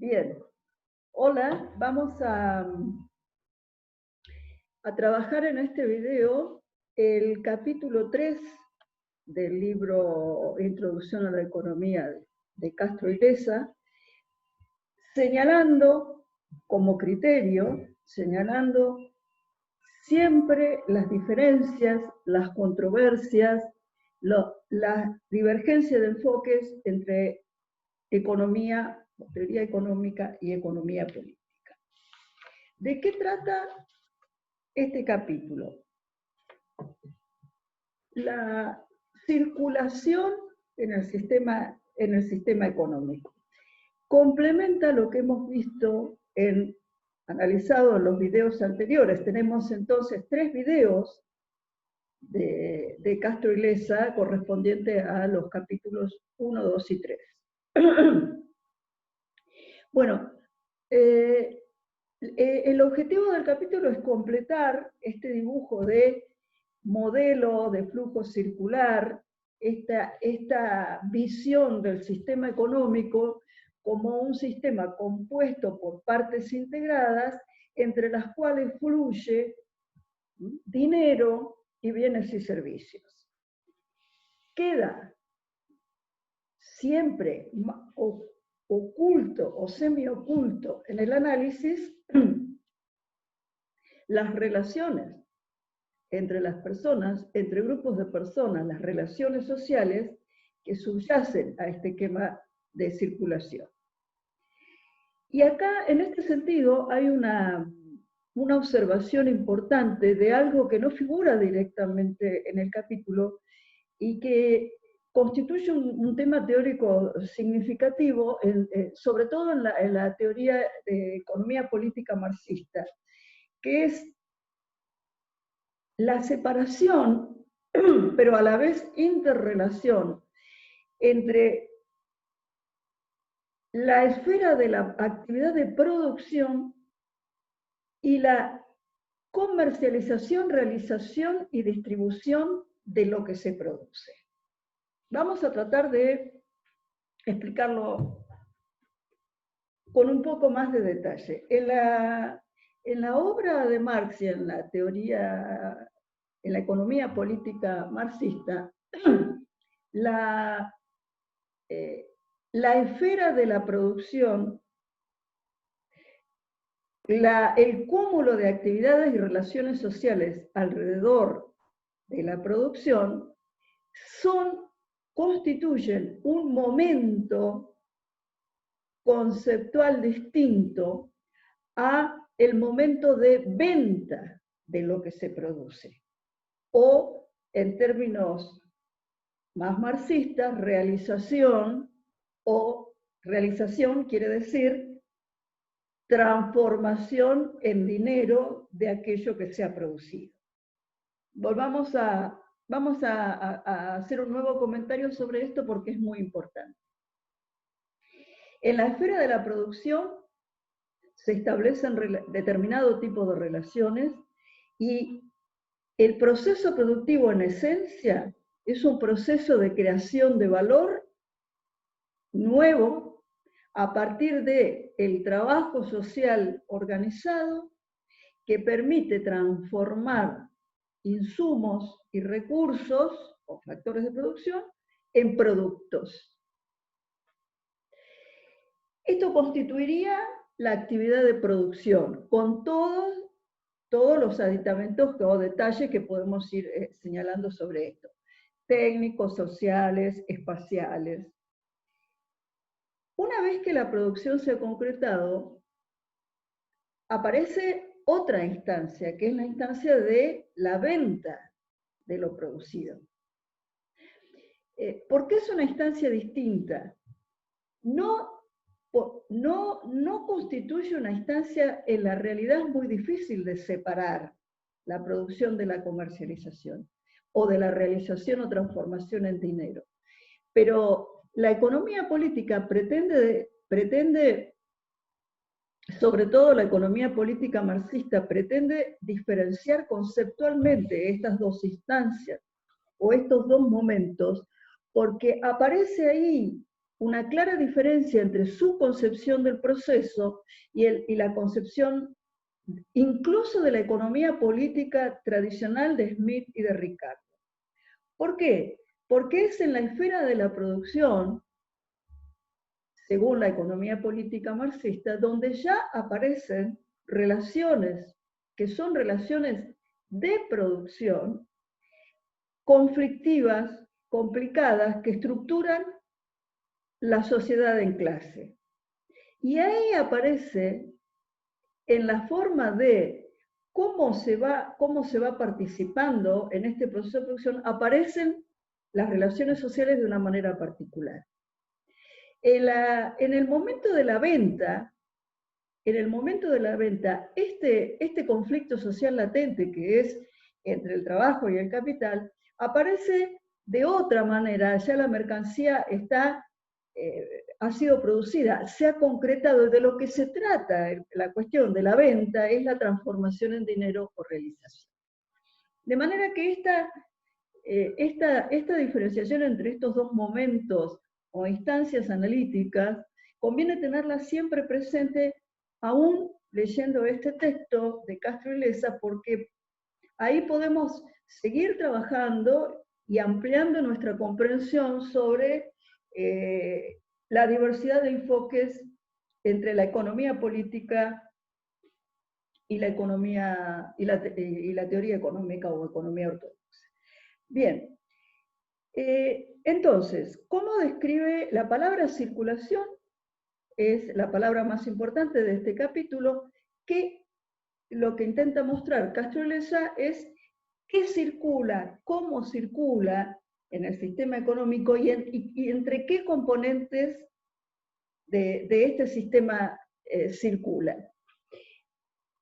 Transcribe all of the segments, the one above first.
Bien, hola, vamos a trabajar en este video el capítulo 3 del libro Introducción a la Economía de Castro y Leza, señalando como criterio, señalando siempre las diferencias, las controversias, la divergencia de enfoques entre economía, teoría económica y economía política. ¿De qué trata este capítulo? La circulación en el sistema económico. Complementa lo que hemos visto analizado en los videos anteriores. Tenemos entonces 3 videos de Castro y Leza correspondientes a los capítulos 1, 2 y 3. Bueno, el objetivo del capítulo es completar este dibujo de modelo de flujo circular, esta visión del sistema económico como un sistema compuesto por partes integradas entre las cuales fluye dinero y bienes y servicios. Queda siempre oculto o semioculto en el análisis las relaciones entre las personas, entre grupos de personas, las relaciones sociales que subyacen a este esquema de circulación. Y acá, en este sentido, hay una observación importante de algo que no figura directamente en el capítulo y que constituye un tema teórico significativo, sobre todo en la teoría de economía política marxista, que es la separación, pero a la vez interrelación, entre la esfera de la actividad de producción y la comercialización, realización y distribución de lo que se produce. Vamos a tratar de explicarlo con un poco más de detalle. En la obra de Marx y en la teoría, en la economía política marxista, la esfera de la producción, el cúmulo de actividades y relaciones sociales alrededor de la producción constituyen un momento conceptual distinto a el momento de venta de lo que se produce, o en términos más marxistas, realización, o realización quiere decir transformación en dinero de aquello que se ha producido. Vamos a hacer un nuevo comentario sobre esto porque es muy importante. En la esfera de la producción se establecen determinado tipo de relaciones y el proceso productivo en esencia es un proceso de creación de valor nuevo a partir del trabajo social organizado que permite transformar insumos y recursos o factores de producción en productos. Esto constituiría la actividad de producción, con todos los aditamentos o detalles que podemos ir señalando sobre esto. Técnicos, sociales, espaciales. Una vez que la producción se ha concretado, aparece otra instancia, que es la instancia de la venta de lo producido. ¿Por qué es una instancia distinta? No constituye una instancia, en la realidad es muy difícil de separar la producción de la comercialización o de la realización o transformación en dinero. Pero la economía política pretende, sobre todo la economía política marxista, pretende diferenciar conceptualmente estas dos instancias o estos dos momentos, porque aparece ahí una clara diferencia entre su concepción del proceso y la concepción incluso de la economía política tradicional de Smith y de Ricardo. ¿Por qué? Porque es en la esfera de la producción, según la economía política marxista, donde ya aparecen relaciones que son relaciones de producción, conflictivas, complicadas, que estructuran la sociedad en clase. Y ahí aparece, en la forma de cómo se va participando en este proceso de producción, aparecen las relaciones sociales de una manera particular. En el momento de la venta, este conflicto social latente que es entre el trabajo y el capital, aparece de otra manera. Ya la mercancía ha sido producida, se ha concretado. De lo que se trata, la cuestión de la venta, es la transformación en dinero o realización. De manera que esta diferenciación entre estos dos momentos o instancias analíticas conviene tenerla siempre presente, aún leyendo este texto de Castro y Lessa, porque ahí podemos seguir trabajando y ampliando nuestra comprensión sobre la diversidad de enfoques entre la economía política y la economía y la teoría económica o economía ortodoxa. Bien, entonces, ¿cómo describe la palabra circulación? Es la palabra más importante de este capítulo, que lo que intenta mostrar Castro y Lessa es qué circula, cómo circula en el sistema económico y entre qué componentes de este sistema circulan.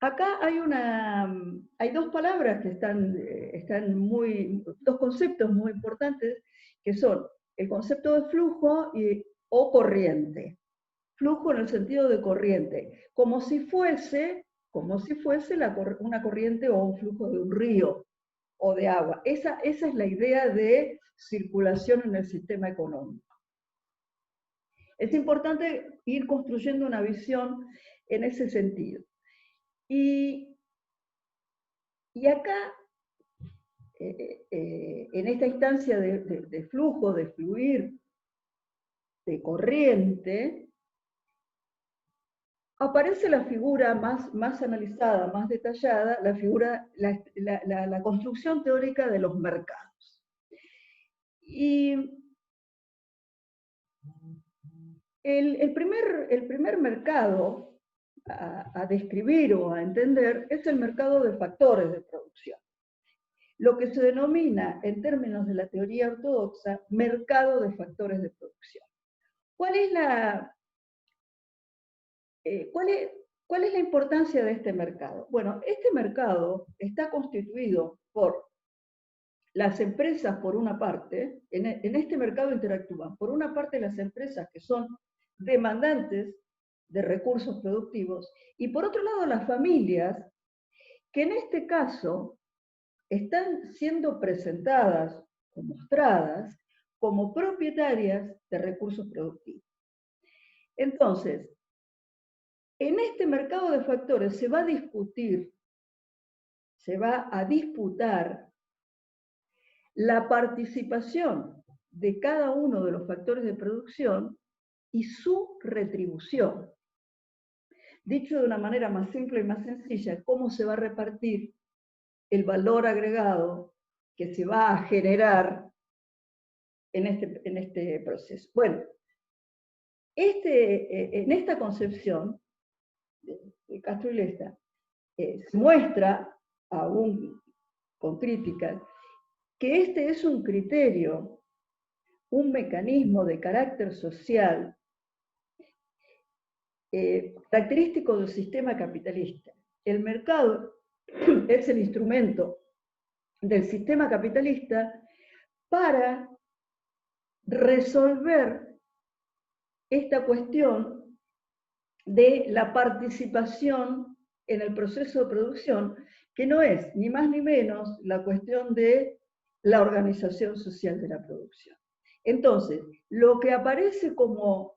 Acá hay dos palabras que dos conceptos muy importantes, que son el concepto de flujo o corriente. Flujo en el sentido de corriente, como si fuese una corriente o un flujo de un río o de agua. Esa es la idea de circulación en el sistema económico. Es importante ir construyendo una visión en ese sentido. Y acá, en esta instancia de flujo, de fluir, de corriente, aparece la figura más analizada, más detallada, la construcción teórica de los mercados. Y el primer mercado a describir o a entender es el mercado de factores de producción, lo que se denomina en términos de la teoría ortodoxa mercado de factores de producción. ¿Cuál es la importancia de este mercado? Bueno, este mercado está constituido por las empresas, por una parte. En este mercado interactúan, por una parte, las empresas que son demandantes de recursos productivos, y por otro lado las familias, que en este caso están siendo presentadas o mostradas como propietarias de recursos productivos. Entonces, en este mercado de factores se va a disputar la participación de cada uno de los factores de producción y su retribución. Dicho de una manera más simple y más sencilla, cómo se va a repartir el valor agregado que se va a generar en este proceso. Bueno, en esta concepción de Castro y Lessa, se muestra, aún con críticas, que este es un criterio, un mecanismo de carácter social característico del sistema capitalista. El mercado es el instrumento del sistema capitalista para resolver esta cuestión de la participación en el proceso de producción, que no es ni más ni menos la cuestión de la organización social de la producción. Entonces, lo que aparece como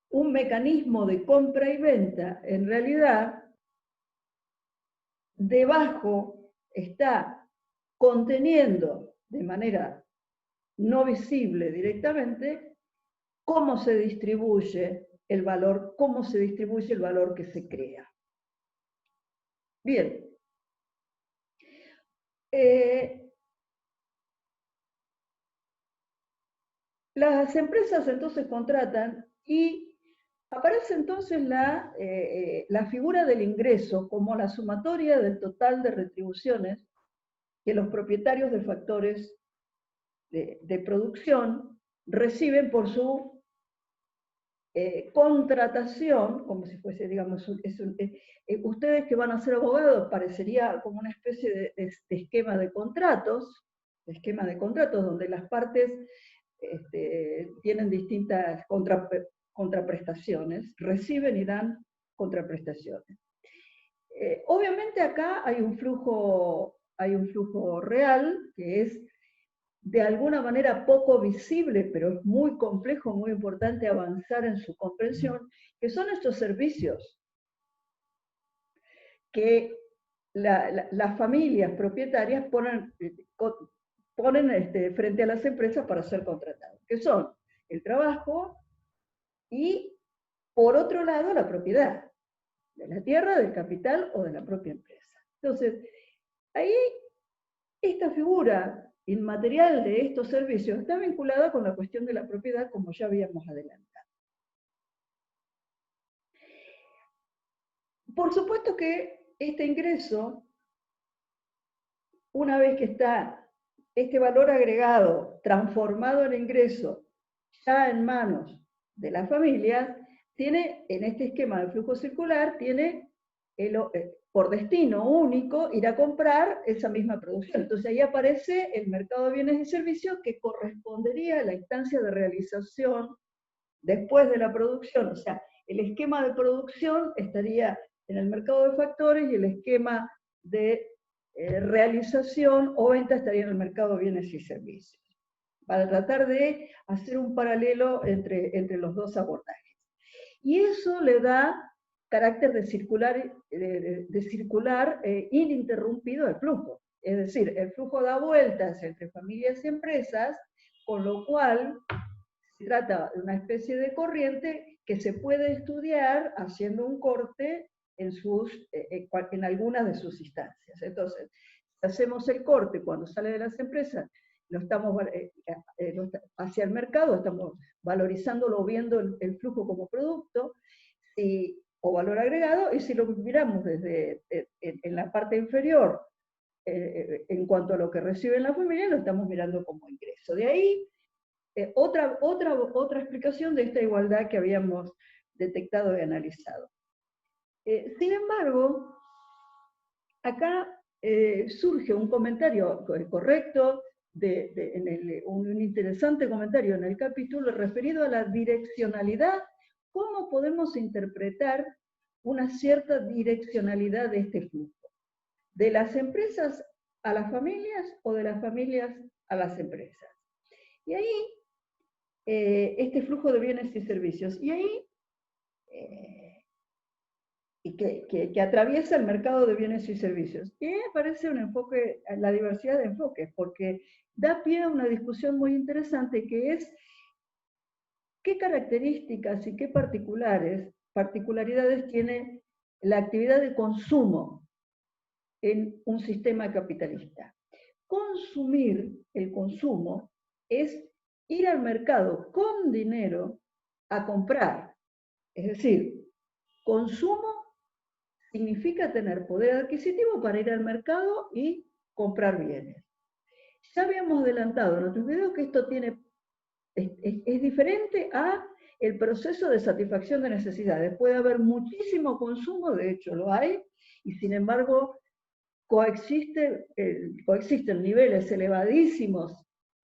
un mecanismo de compra y venta, en realidad, debajo está conteniendo de manera no visible directamente cómo se distribuye el valor, cómo se distribuye el valor que se crea. Bien. Las empresas entonces contratan y aparece entonces la figura del ingreso como la sumatoria del total de retribuciones que los propietarios de factores de producción reciben por su contratación, como si fuese, digamos, ustedes que van a ser abogados, parecería como una especie de esquema de contratos, donde las partes tienen distintas contraprestaciones, reciben y dan contraprestaciones. Obviamente acá hay un flujo real que es de alguna manera poco visible, pero es muy complejo, muy importante avanzar en su comprensión, que son estos servicios que las familias propietarias ponen frente a las empresas para ser contratados, que son el trabajo y, por otro lado, la propiedad de la tierra, del capital o de la propia empresa. Entonces, ahí esta figura inmaterial de estos servicios está vinculada con la cuestión de la propiedad, como ya habíamos adelantado. Por supuesto que este ingreso, una vez que está este valor agregado transformado en ingreso ya en manos de las familias, tiene, en este esquema de flujo circular, tiene por destino único ir a comprar esa misma producción. Entonces ahí aparece el mercado de bienes y servicios que correspondería a la instancia de realización después de la producción. O sea, el esquema de producción estaría en el mercado de factores y el esquema de realización o venta estaría en el mercado de bienes y servicios, para tratar de hacer un paralelo entre los dos abordajes. Y eso le da carácter de circular ininterrumpido al flujo. Es decir, el flujo da vueltas entre familias y empresas, con lo cual se trata de una especie de corriente que se puede estudiar haciendo un corte en algunas de sus instancias. Entonces, si hacemos el corte cuando sale de las empresas, hacia el mercado, estamos valorizándolo, viendo el flujo como producto o valor agregado, y si lo miramos desde en la parte inferior, en cuanto a lo que reciben las familias, lo estamos mirando como ingreso. De ahí, otra explicación de esta igualdad que habíamos detectado y analizado. Sin embargo, acá surge un comentario correcto, un interesante comentario en el capítulo referido a la direccionalidad. ¿Cómo podemos interpretar una cierta direccionalidad de este flujo? ¿De las empresas a las familias o de las familias a las empresas? Y ahí, este flujo de bienes y servicios, y ahí, que atraviesa el mercado de bienes y servicios. Y ahí aparece un enfoque, la diversidad de enfoques, porque da pie a una discusión muy interesante que es qué características y qué particularidades tiene la actividad de consumo en un sistema capitalista. Consumir, el consumo, es ir al mercado con dinero a comprar. Es decir, consumo significa tener poder adquisitivo para ir al mercado y comprar bienes. Ya habíamos adelantado en otros videos que esto es diferente a el proceso de satisfacción de necesidades. Puede haber muchísimo consumo, de hecho lo hay, y sin embargo coexisten niveles elevadísimos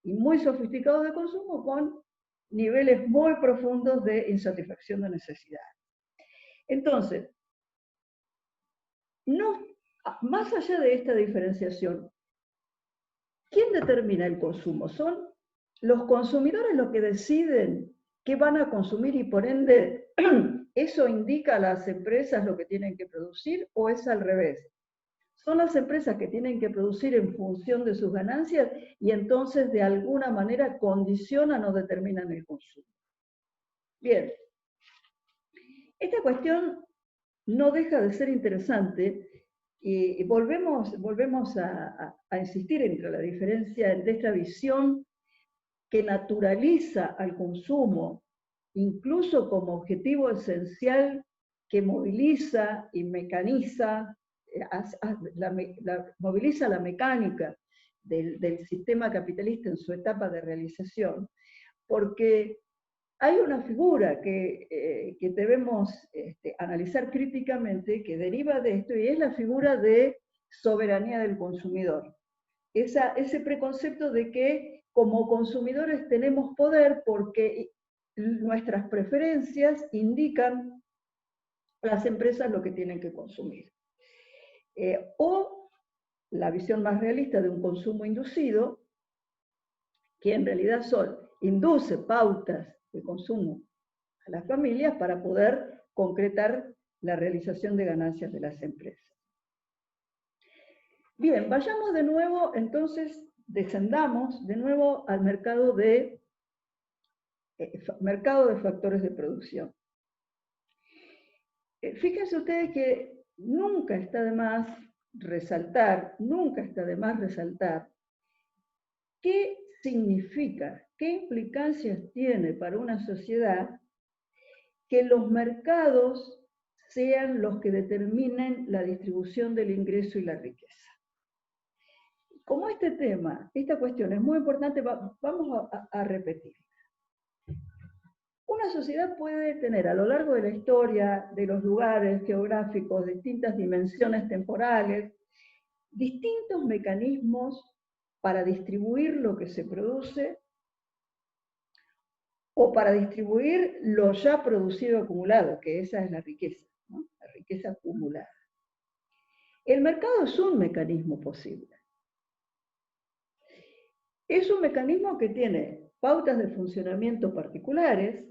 y muy sofisticados de consumo con niveles muy profundos de insatisfacción de necesidades. Entonces, más allá de esta diferenciación, ¿quién determina el consumo? Son los consumidores lo que deciden qué van a consumir y por ende eso indica a las empresas lo que tienen que producir, o es al revés. Son las empresas que tienen que producir en función de sus ganancias y entonces de alguna manera condicionan o determinan el consumo. Bien, esta cuestión no deja de ser interesante y volvemos a insistir entre la diferencia entre esta visión que naturaliza al consumo, incluso como objetivo esencial que moviliza y mecaniza, moviliza la mecánica del sistema capitalista en su etapa de realización, porque hay una figura que debemos analizar críticamente que deriva de esto, y es la figura de soberanía del consumidor. Ese preconcepto de que como consumidores tenemos poder porque nuestras preferencias indican a las empresas lo que tienen que consumir. O la visión más realista de un consumo inducido, que en realidad induce pautas de consumo a las familias para poder concretar la realización de ganancias de las empresas. Bien, vayamos de nuevo, entonces, descendamos de nuevo al mercado de factores de producción. Fíjense ustedes que nunca está de más resaltar qué significa, qué implicancias tiene para una sociedad que los mercados sean los que determinen la distribución del ingreso y la riqueza. Como esta cuestión es muy importante, vamos a repetir. Una sociedad puede tener a lo largo de la historia, de los lugares geográficos, distintas dimensiones temporales, distintos mecanismos para distribuir lo que se produce o para distribuir lo ya producido acumulado, que esa es la riqueza, ¿no? La riqueza acumulada. El mercado es un mecanismo posible. Es un mecanismo que tiene pautas de funcionamiento particulares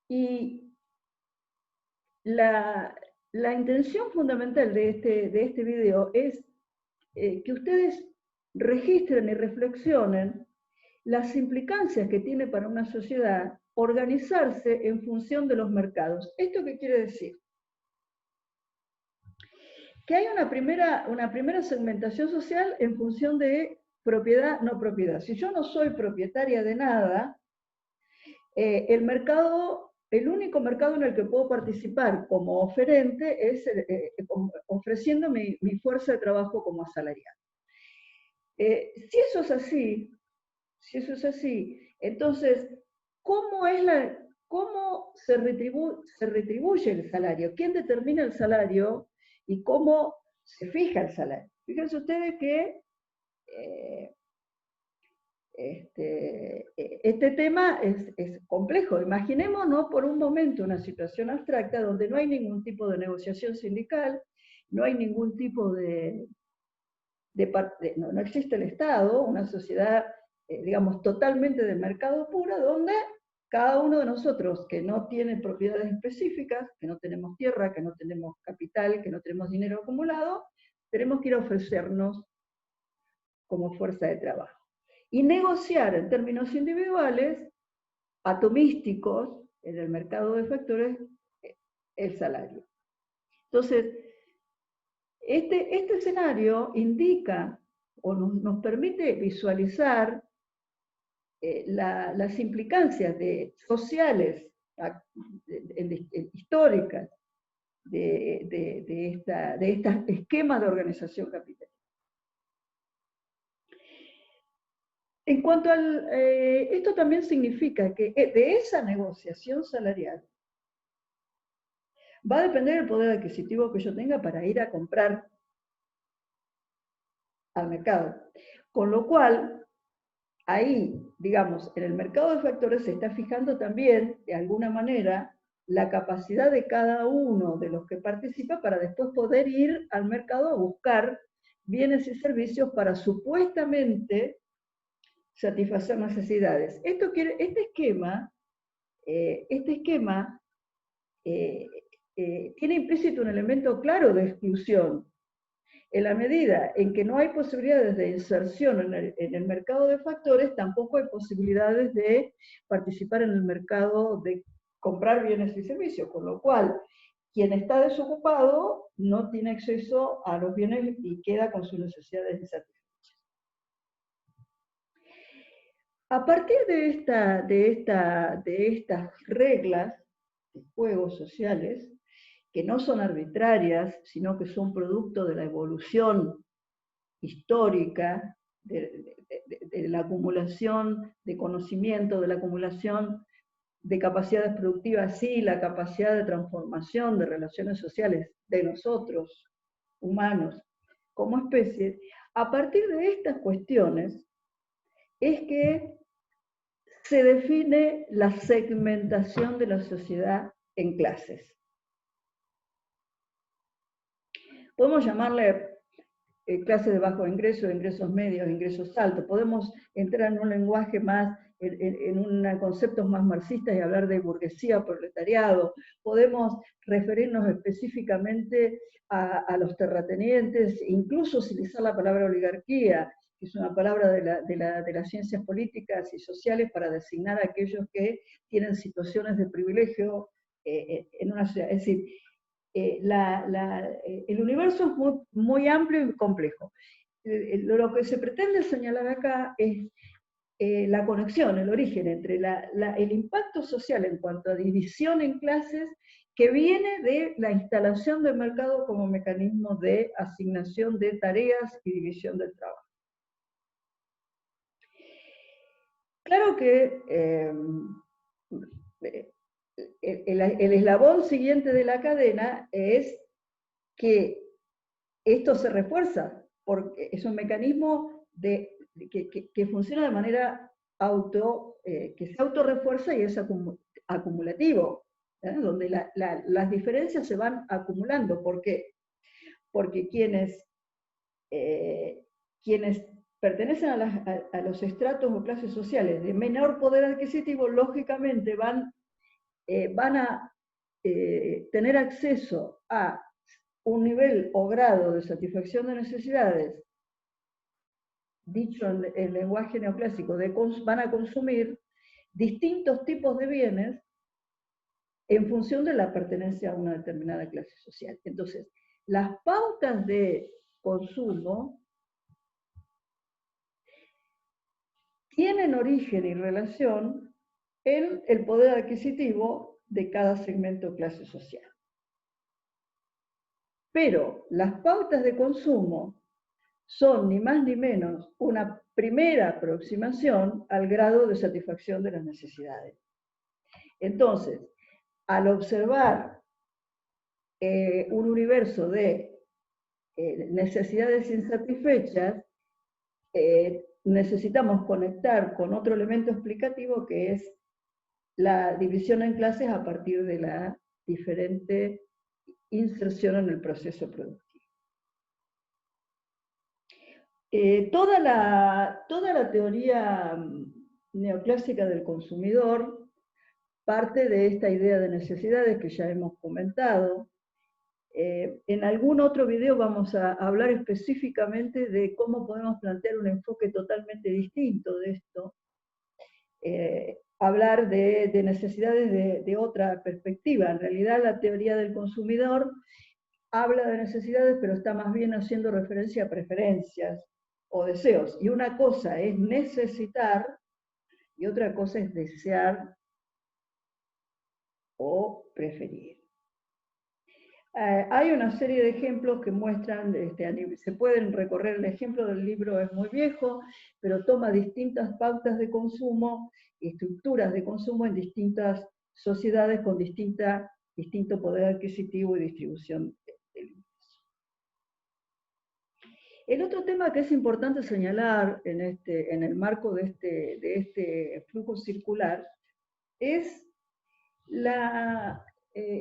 y la intención fundamental de este video es que ustedes registren y reflexionen las implicancias que tiene para una sociedad organizarse en función de los mercados. ¿Esto qué quiere decir? Que hay una primera segmentación social en función de propiedad, no propiedad. Si yo no soy propietaria de nada, el único mercado en el que puedo participar como oferente es ofreciendo mi fuerza de trabajo como asalariado. Si eso es así, entonces, ¿cómo se retribuye el salario? ¿Quién determina el salario y cómo se fija el salario? Fíjense ustedes que este tema es complejo. Imaginémonos por un momento una situación abstracta donde no hay ningún tipo de negociación sindical, no hay ningún tipo no existe el Estado, una sociedad, digamos, totalmente de mercado puro, donde cada uno de nosotros que no tiene propiedades específicas, que no tenemos tierra, que no tenemos capital, que no tenemos dinero acumulado, tenemos que ir a ofrecernos como fuerza de trabajo. Y negociar en términos individuales, atomísticos, en el mercado de factores, el salario. Entonces, este escenario indica o nos permite visualizar las implicancias sociales, históricas, de este esquema de organización capitalista. En cuanto esto también significa que de esa negociación salarial va a depender el poder adquisitivo que yo tenga para ir a comprar al mercado. Con lo cual, ahí, digamos, en el mercado de factores se está fijando también, de alguna manera, la capacidad de cada uno de los que participa para después poder ir al mercado a buscar bienes y servicios para supuestamente satisfacer necesidades. Este esquema tiene implícito un elemento claro de exclusión. En la medida en que no hay posibilidades de inserción en el mercado de factores, tampoco hay posibilidades de participar en el mercado de comprar bienes y servicios, con lo cual quien está desocupado no tiene acceso a los bienes y queda con sus necesidades insatisfechas. A partir de estas reglas de juego sociales, que no son arbitrarias, sino que son producto de la evolución histórica, de la acumulación de conocimiento, de la acumulación de capacidades productivas, sí, la capacidad de transformación de relaciones sociales de nosotros, humanos, como especie. A partir de estas cuestiones es que se define la segmentación de la sociedad en clases. Podemos llamarle clases de bajo ingreso, ingresos medios, ingresos altos. Podemos entrar en un lenguaje más, en conceptos más marxistas y hablar de burguesía, proletariado. Podemos referirnos específicamente a los terratenientes, incluso utilizar la palabra oligarquía, que es una palabra de las ciencias políticas y sociales para designar a aquellos que tienen situaciones de privilegio en una sociedad. Es decir, el universo es muy amplio y complejo. Lo que se pretende señalar acá es la conexión, el origen entre el impacto social en cuanto a división en clases que viene de la instalación del mercado como mecanismo de asignación de tareas y división del trabajo. Claro que el eslabón siguiente de la cadena es que esto se refuerza, porque es un mecanismo que funciona de manera que se autorrefuerza y es acumulativo, donde las diferencias se van acumulando. ¿Por qué? Porque quienes pertenecen a los estratos o clases sociales de menor poder adquisitivo, lógicamente van a tener acceso a un nivel o grado de satisfacción de necesidades, dicho en lenguaje neoclásico, van a consumir distintos tipos de bienes en función de la pertenencia a una determinada clase social. Entonces, las pautas de consumo tienen origen y relación en el poder adquisitivo de cada segmento o clase social. Pero las pautas de consumo son ni más ni menos una primera aproximación al grado de satisfacción de las necesidades. Entonces, al observar un universo de necesidades insatisfechas, necesitamos conectar con otro elemento explicativo que es la división en clases a partir de la diferente inserción en el proceso productivo. Toda la teoría neoclásica del consumidor parte de esta idea de necesidades que ya hemos comentado. En algún otro video vamos a hablar específicamente de cómo podemos plantear un enfoque totalmente distinto de esto. Hablar de necesidades de otra perspectiva. En realidad la teoría del consumidor habla de necesidades, pero está más bien haciendo referencia a preferencias o deseos. Y una cosa es necesitar y otra cosa es desear o preferir. Hay una serie de ejemplos que muestran, se pueden recorrer, el ejemplo del libro es muy viejo, pero toma distintas pautas de consumo y estructuras de consumo en distintas sociedades con distinto poder adquisitivo y distribución del ingreso. El otro tema que es importante señalar en el marco de este flujo circular es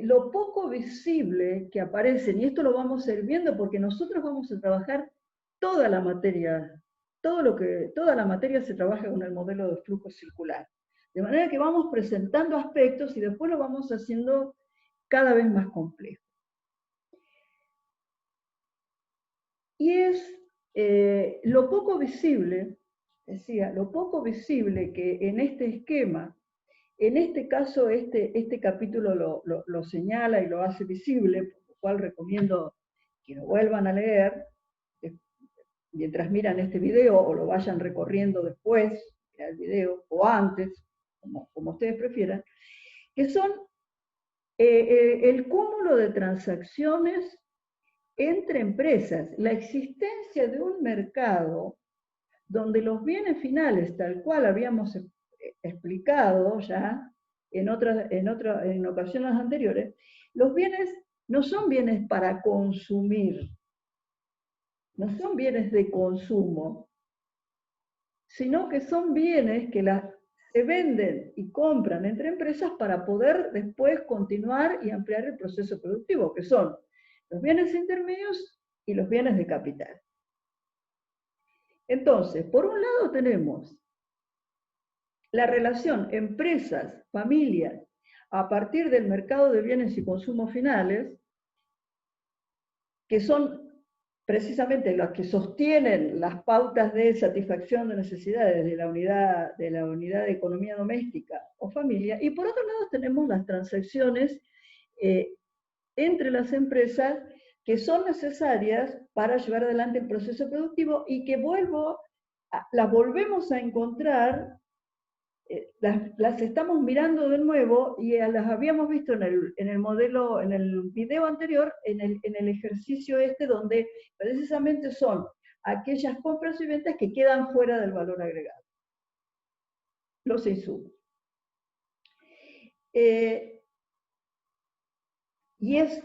lo poco visible que aparecen, y esto lo vamos a ir viendo porque nosotros vamos a trabajar toda la materia toda la materia se trabaja con el modelo de flujo circular. De manera que vamos presentando aspectos y después lo vamos haciendo cada vez más complejo. Y es lo poco visible, decía, lo poco visible que en este esquema, en este caso este capítulo lo señala y lo hace visible, por lo cual recomiendo que lo vuelvan a leer, mientras miran este video o lo vayan recorriendo después del video o antes, como ustedes prefieran, que son el cúmulo de transacciones entre empresas, la existencia de un mercado donde los bienes finales, tal cual habíamos explicado ya en ocasiones anteriores, los bienes no son bienes para consumir, no son bienes de consumo, sino que son bienes que se venden y compran entre empresas para poder después continuar y ampliar el proceso productivo, que son los bienes intermedios y los bienes de capital. Entonces, por un lado tenemos la relación empresas, familias, a partir del mercado de bienes y consumos finales, que son precisamente los que sostienen las pautas de satisfacción de necesidades de la unidad de economía doméstica o familia, y por otro lado tenemos las transacciones entre las empresas que son necesarias para llevar adelante el proceso productivo y que las volvemos a encontrar, las estamos mirando de nuevo y las habíamos visto en el modelo, en el video anterior, en el ejercicio donde precisamente son aquellas compras y ventas que quedan fuera del valor agregado, los insumos. Y es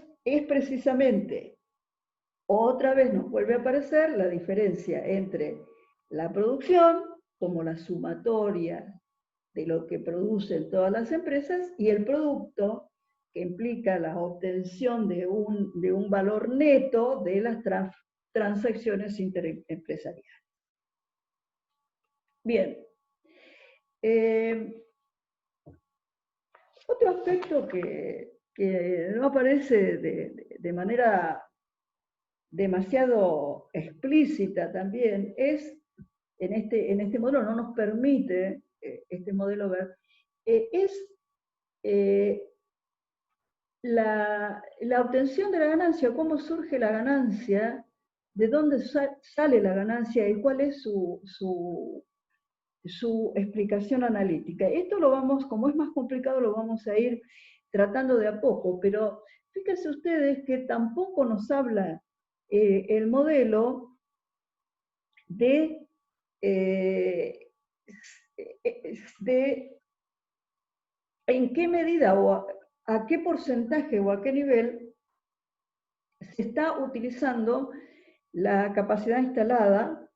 precisamente, otra vez nos vuelve a aparecer la diferencia entre la producción, como la sumatoria de lo que producen todas las empresas, y el producto, que implica la obtención de un valor neto de las transacciones interempresariales. Bien. Otro aspecto que no aparece de manera demasiado explícita también es, en este modelo no nos permite este modelo ver, es la obtención de la ganancia, cómo surge la ganancia, de dónde sale la ganancia y cuál es su explicación analítica. Esto lo vamos, como es más complicado, lo vamos a ir tratando de a poco, pero fíjense ustedes que tampoco nos habla el modelo de en qué medida o a qué porcentaje o a qué nivel se está utilizando la capacidad instalada,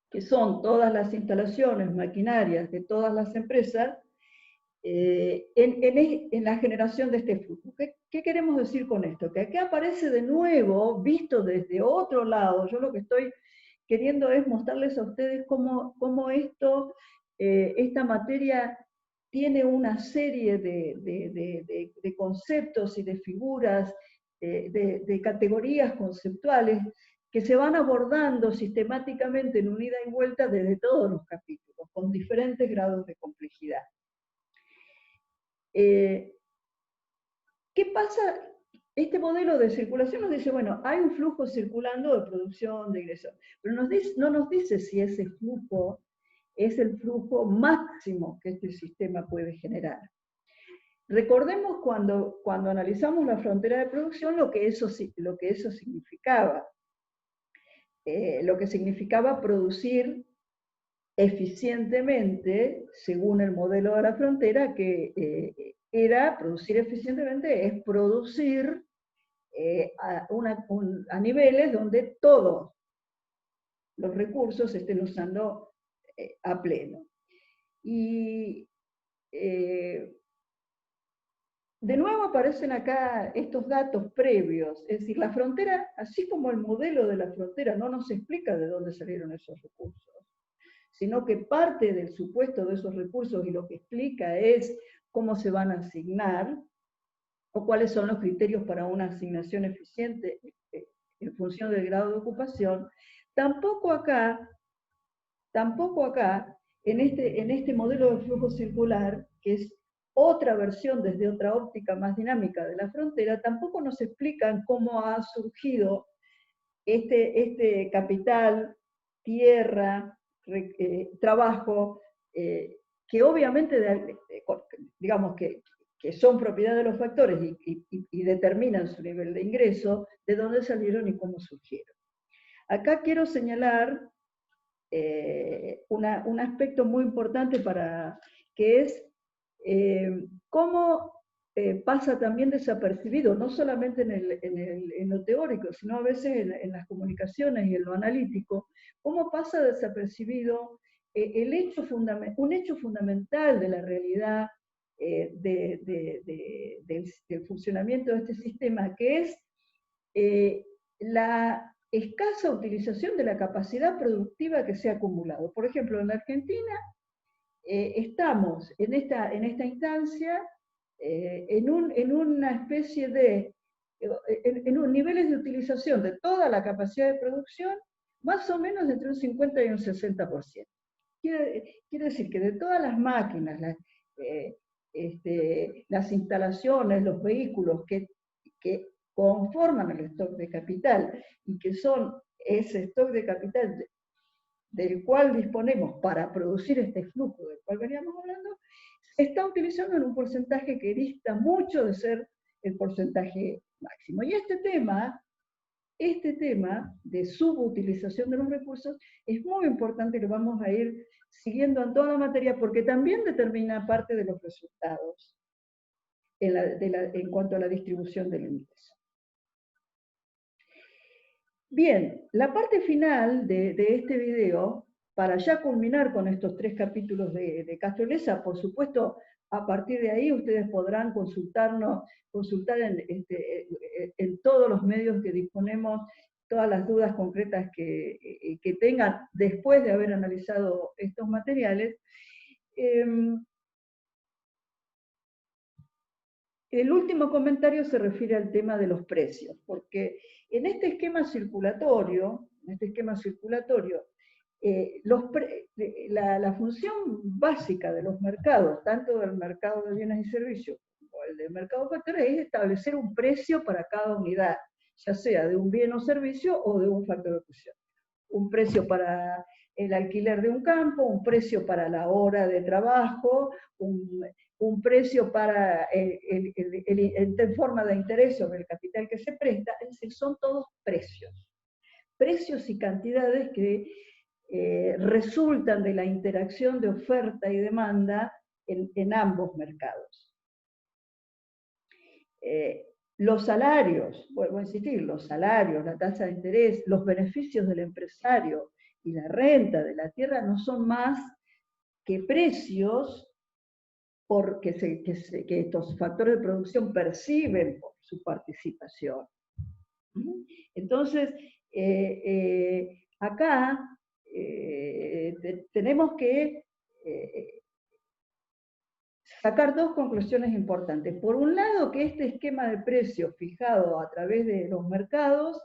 que son todas las instalaciones, maquinarias de todas las empresas, en la generación de este flujo. ¿Qué queremos decir con esto? Que aquí aparece de nuevo, visto desde otro lado. Yo lo que estoy queriendo es mostrarles a ustedes cómo esta materia tiene una serie de conceptos y de figuras, de categorías conceptuales que se van abordando sistemáticamente en un ida y vuelta desde todos los capítulos, con diferentes grados de complejidad. ¿Qué pasa? Este modelo de circulación nos dice, bueno, hay un flujo circulando de producción, de ingresos, pero no nos dice si ese flujo es el flujo máximo que este sistema puede generar. Recordemos cuando analizamos la frontera de producción lo que eso significaba. Lo que significaba producir eficientemente, según el modelo de la frontera, que era producir eficientemente, es producir a niveles donde todos los recursos se estén usando a pleno. Y de nuevo aparecen acá estos datos previos, es decir, la frontera, así como el modelo de la frontera no nos explica de dónde salieron esos recursos, sino que parte del supuesto de esos recursos y lo que explica es cómo se van a asignar o cuáles son los criterios para una asignación eficiente en función del grado de ocupación, tampoco acá, en este modelo de flujo circular, que es otra versión desde otra óptica más dinámica de la frontera, tampoco nos explican cómo ha surgido este capital, tierra, trabajo, que obviamente, digamos que son propiedad de los factores y determinan su nivel de ingreso, de dónde salieron y cómo surgieron. Acá quiero señalar un aspecto muy importante que es cómo pasa también desapercibido, no solamente en lo teórico, sino a veces en las comunicaciones y en lo analítico, cómo pasa desapercibido un hecho fundamental de la realidad del funcionamiento de este sistema, que es la escasa utilización de la capacidad productiva que se ha acumulado. Por ejemplo, en la Argentina estamos en esta instancia en una especie de niveles de utilización de toda la capacidad de producción más o menos entre un 50 y un 60%. Quiere decir que de todas las máquinas, las instalaciones, los vehículos que conforman el stock de capital y que son ese stock de capital del cual disponemos para producir este flujo del cual veníamos hablando, se está utilizando en un porcentaje que dista mucho de ser el porcentaje máximo. Y este tema de subutilización de los recursos es muy importante y lo vamos a ir siguiendo en toda la materia porque también determina parte de los resultados en cuanto a la distribución del ingreso. Bien, la parte final de este video, para ya culminar con estos 3 capítulos de Castro Leza, por supuesto, a partir de ahí ustedes podrán consultar en todos los medios que disponemos, todas las dudas concretas que tengan después de haber analizado estos materiales. El último comentario se refiere al tema de los precios, porque en este esquema circulatorio, la función básica de los mercados, tanto del mercado de bienes y servicios como el del mercado de factores, es establecer un precio para cada unidad, ya sea de un bien o servicio o de un factor de producción. Un precio para el alquiler de un campo, un precio para la hora de trabajo, un precio para en forma de interés sobre el capital que se presta, es decir, son todos precios y cantidades que resultan de la interacción de oferta y demanda en ambos mercados. Los salarios, vuelvo a insistir, los salarios, la tasa de interés, los beneficios del empresario y la renta de la tierra no son más que precios que estos factores de producción perciben por su participación. Entonces, acá tenemos que sacar 2 conclusiones importantes. Por un lado, que este esquema de precios fijado a través de los mercados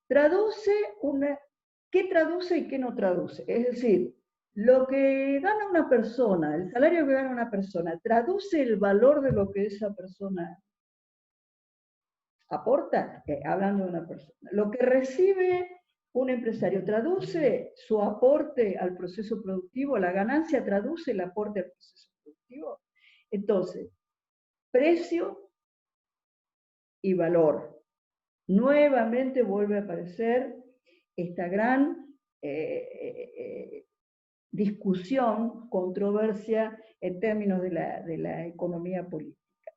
¿qué traduce y qué no traduce? Es decir, lo que gana una persona, el salario que gana una persona, ¿traduce el valor de lo que esa persona aporta? Hablando de una persona. Lo que recibe un empresario, ¿traduce su aporte al proceso productivo? ¿La ganancia traduce el aporte al proceso productivo? Entonces, precio y valor. Nuevamente vuelve a aparecer esta gran discusión, controversia en términos de la economía política.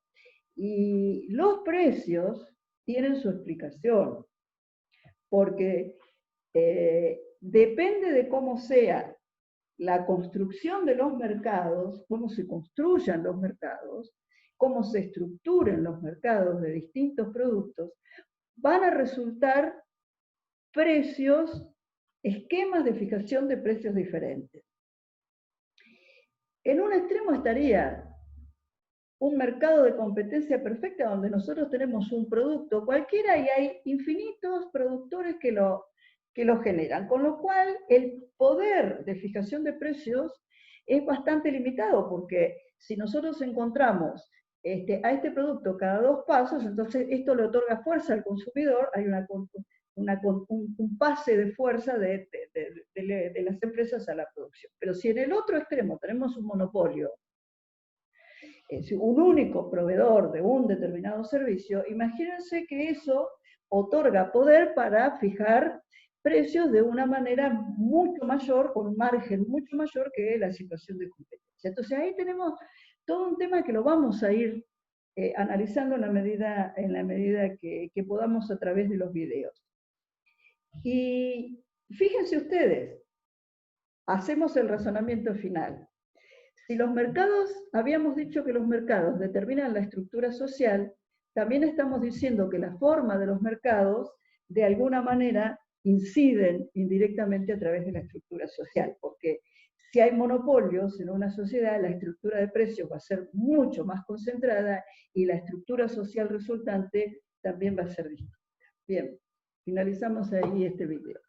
Y los precios tienen su explicación, porque depende de cómo sea la construcción de los mercados, cómo se construyan los mercados, cómo se estructuren los mercados de distintos productos, van a resultar precios, esquemas de fijación de precios diferentes. En un extremo estaría un mercado de competencia perfecta donde nosotros tenemos un producto cualquiera y hay infinitos productores que lo generan, con lo cual el poder de fijación de precios es bastante limitado, porque si nosotros encontramos a este producto cada 2 pasos, entonces esto le otorga fuerza al consumidor, hay un pase de fuerza de las empresas a la producción. Pero si en el otro extremo tenemos un monopolio, un único proveedor de un determinado servicio, imagínense que eso otorga poder para fijar precios de una manera mucho mayor, con un margen mucho mayor que la situación de competencia. Entonces ahí tenemos todo un tema que lo vamos a ir analizando en la medida que podamos a través de los videos. Y fíjense ustedes, hacemos el razonamiento final. Si los mercados, habíamos dicho que los mercados determinan la estructura social, también estamos diciendo que la forma de los mercados, de alguna manera, inciden indirectamente a través de la estructura social, porque si hay monopolios en una sociedad, la estructura de precios va a ser mucho más concentrada y la estructura social resultante también va a ser distinta. Bien, finalizamos ahí este video.